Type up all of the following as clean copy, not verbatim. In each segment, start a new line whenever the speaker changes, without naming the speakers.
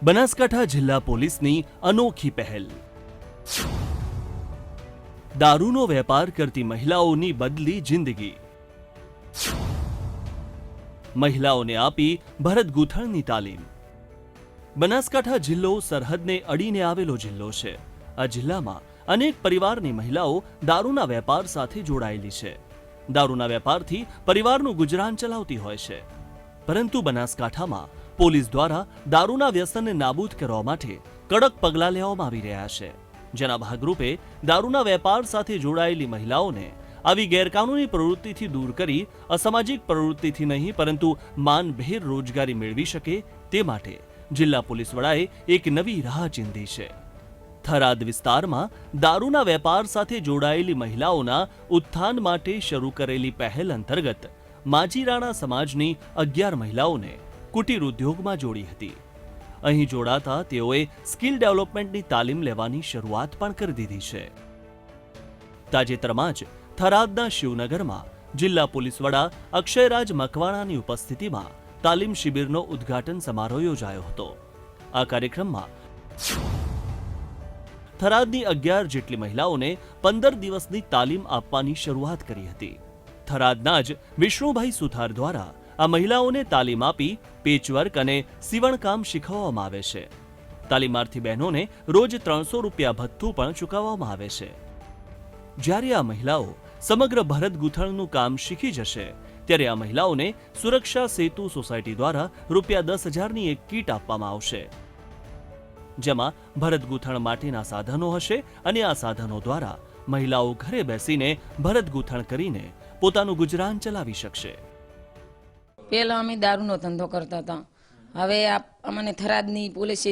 બનાસકાંઠા જિલ્લા પોલીસની અનોખી પહેલ। દારૂનો વેપાર કરતી મહિલાઓની બદલી જિંદગી। મહિલાઓને આપી ભરત ગૂંથણની તાલીમ। બનાસકાંઠા જિલ્લો સરહદને અડીને આવેલો જિલ્લો છે। આ જિલ્લામાં અનેક પરિવારની મહિલાઓ દારૂના વેપાર સાથે જોડાયેલી છે। દારૂના વેપારથી પરિવારનું ગુજરાન ચલાવતી હોય છે, પરંતુ બનાસકાંઠામાં પોલીસ દ્વારા દારૂના વ્યસનને નાબૂદ કરવા માટે કડક પગલાં લેવામાં આવી રહ્યા છે, જેના ભાગરૂપે દારૂના વેપાર સાથે જોડાયેલી મહિલાઓને આવી ગેરકાનૂની પ્રવૃત્તિથી દૂર કરી અસામાજિક પ્રવૃત્તિથી નહીં પરંતુ માનભેર રોજગારી મેળવી શકે તે માટે જિલ્લા પોલીસ વડાએ એક નવી રાહ ચીંધી છે। થરાદ વિસ્તારમાં દારૂના વેપાર સાથે જોડાયેલી મહિલાઓના ઉત્થાન માટે શરૂ કરેલી પહેલ અંતર્ગત માજીરાણા સમાજની 11 મહિલાઓને કુટીર ઉદ્યોગમાં જોડી હતી। અહીં જોડાતા તેઓએ સ્કિલ ડેવલપમેન્ટની તાલીમ લેવાની શરૂઆત પણ કરી દીધી છે। તાજેતરમાં જ થરાદના શિવનગરમાં જિલ્લા પોલીસ વડા અક્ષયરાજ મકવાણાની ઉપસ્થિતિમાં તાલીમ શિબિરનો ઉદ્ઘાટન સમારોહ યોજાયો હતો। આ કાર્યક્રમમાં થરાદની 11 જેટલી મહિલાઓને 15 દિવસની તાલીમ આપવાની શરૂઆત કરી હતી। થરાદના જ વિષ્ણુભાઈ સુથાર દ્વારા આ મહિલાઓને તાલીમ આપી પેચવર્ક અને સીવણકામ શીખવવામાં આવે છે। તાલીમાર્થી બહેનોને રોજ 300 રૂપિયા ભથ્થું પણ ચૂકવવામાં આવે છે। જ્યારે આ મહિલાઓ સમગ્ર ભરત ગૂંથણનું કામ શીખી જશે ત્યારે આ મહિલાઓને સુરક્ષા સેતુ સોસાયટી દ્વારા રૂપિયા 10,000ની એક કીટ આપવામાં આવશે, જેમાં ભરત ગૂંથણ માટેના સાધનો હશે અને આ સાધનો દ્વારા મહિલાઓ ઘરે બેસીને ભરત ગૂંથણ કરીને પોતાનું ગુજરાન ચલાવી શકશે।
પહેલા અમે દારૂનો ધંધો કરતા હતા, હવે અમને થરાદની પોલીસે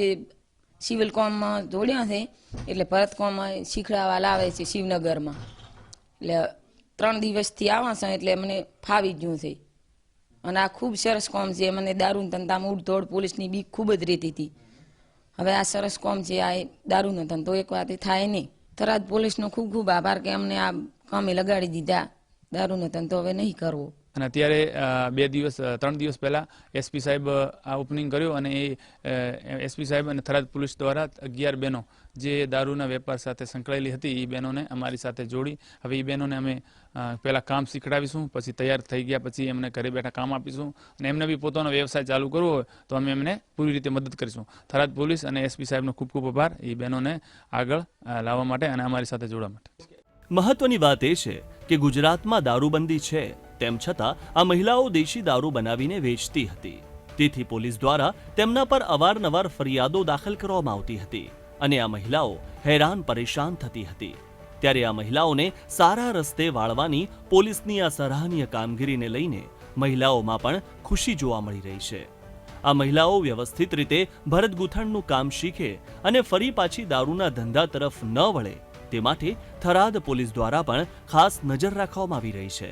સિવિલ કોમમાં જોડ્યા છે, એટલે ભરત કોમમાં શીખડાવા લાવે છે શિવનગરમાં। એટલે 3 દિવસથી આવા છે, એટલે મને ફાવી ગયું છે અને આ ખૂબ સરસ કોમ છે। મને દારૂ ધંધામાં ઉડદોડ પોલીસની બીક ખૂબ જ રહેતી હતી, હવે આ સરસ કોમ છે। આ દારૂનો ધંધો એક વાત થાય નહીં। થરાદ પોલીસનો ખૂબ ખૂબ આભાર કે અમને આ કામે લગાડી દીધા। દારૂનો ધંધો હવે નહીં કરવો।
અને અત્યારે 3 દિવસ પહેલા એસપી સાહેબ આ ઓપનિંગ કર્યો અને એ એસપી સાહેબ અને થરાદ પોલીસ દ્વારા 11 બહેનો જે દારૂના વેપાર સાથે સંકળાયેલી હતી એ બહેનોને અમારી સાથે જોડી હવે એ બહેનોને અમે પહેલા કામ શીખડાવીશું, પછી તૈયાર થઈ ગયા પછી એમને ઘરે બેઠા કામ આપીશું અને એમને બી પોતાનો વ્યવસાય ચાલુ કરવો હોય તો અમે એમને પૂરી રીતે મદદ કરીશું। થરાદ પોલીસ અને એસપી સાહેબનો ખૂબ ખૂબ આભાર એ બહેનોને આગળ લાવવા માટે અને અમારી સાથે જોડવા માટે।
મહત્વની વાત એ છે કે ગુજરાતમાં દારૂબંધી છે, તેમ છતાં આ મહિલાઓ દેશી દારૂ બનાવીને વેચતી હતી, તેથી પોલીસ દ્વારા તેમના પર અવારનવાર ફરિયાદો દાખલ કરવામાં આવતી હતી અને આ મહિલાઓ હેરાન પરેશાન થતી હતી। ત્યારે આ મહિલાઓને સારા રસ્તે વાળવાની પોલીસની આ સરાહનીય કામગીરીને લઈને મહિલાઓમાં પણ ખુશી જોવા મળી રહી છે। આ મહિલાઓ વ્યવસ્થિત રીતે ભરત ગૂંથણનું કામ શીખે અને ફરી પાછી દારૂના ધંધા તરફ ન વળે તે માટે થરાદ પોલીસ દ્વારા પણ ખાસ નજર રાખવામાં આવી રહી છે,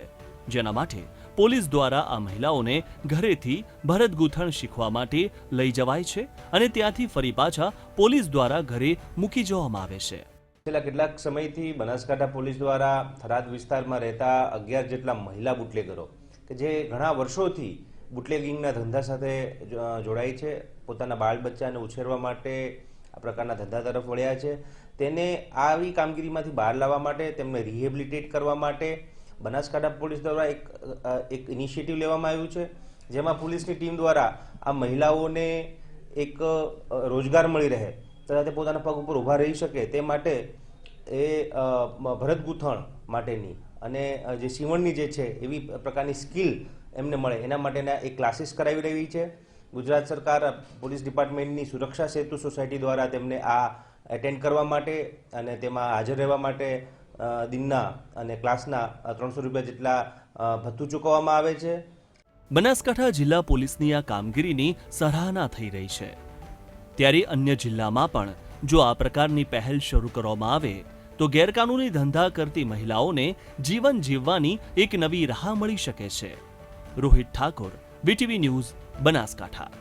જેના માટે પોલીસ દ્વારા આ મહિલાઓને ઘરેથી ભરત ગૂંથણ શીખવા માટે લઈ જવાય છે અને ત્યાંથી ફરી પાછા પોલીસ દ્વારા ઘરે મૂકી જવામાં આવે છે।
છેલ્લા કેટલાક સમયથી બનાસકાંઠા પોલીસ દ્વારા થરાદ વિસ્તારમાં રહેતા 11 જેટલા મહિલા બુટલેગરો કે જે ઘણા વર્ષોથી બુટલેગિંગના ધંધા સાથે જોડાઈ છે, પોતાના બાળ બચ્ચાને ઉછેરવા માટે આ પ્રકારના ધંધા તરફ વળ્યા છે, તેને આવી કામગીરીમાંથી બહાર લાવવા માટે તેમને રિહેબિલિટેટ કરવા માટે બનાસકાંઠા પોલીસ દ્વારા એક ઇનિશિયેટિવ લેવામાં આવ્યું છે, જેમાં પોલીસની ટીમ દ્વારા આ મહિલાઓને એક રોજગાર મળી રહે તથા તે પોતાના પગ ઉપર ઊભા રહી શકે તે માટે એ ભરત ગૂંથણ માટેની અને જે સીવણની જે છે એવી પ્રકારની સ્કિલ એમને મળે એના માટેના એક ક્લાસીસ કરાવી રહી છે। ગુજરાત સરકાર પોલીસ ડિપાર્ટમેન્ટની સુરક્ષા સેતુ સોસાયટી દ્વારા તેમને આ એટેન્ડ કરવા માટે અને તેમાં હાજર રહેવા માટે દિનના અને ક્લાસના 300 રૂપિયા જેટલા ભથ્થું ચૂકવવામાં આવે છે।
બનાસકાંઠા જિલ્લા પોલીસની આ કામગીરીની સરાહના થઈ રહી છે, ત્યારે અન્ય જિલ્લામાં પણ જો આ પ્રકારની પહેલ શરૂ કરવામાં આવે તો ગેરકાનૂની ધંધા કરતી મહિલાઓને જીવન જીવવાની એક નવી રાહ મળી શકે છે। Rohit Thakor, VTV news, Banaskantha.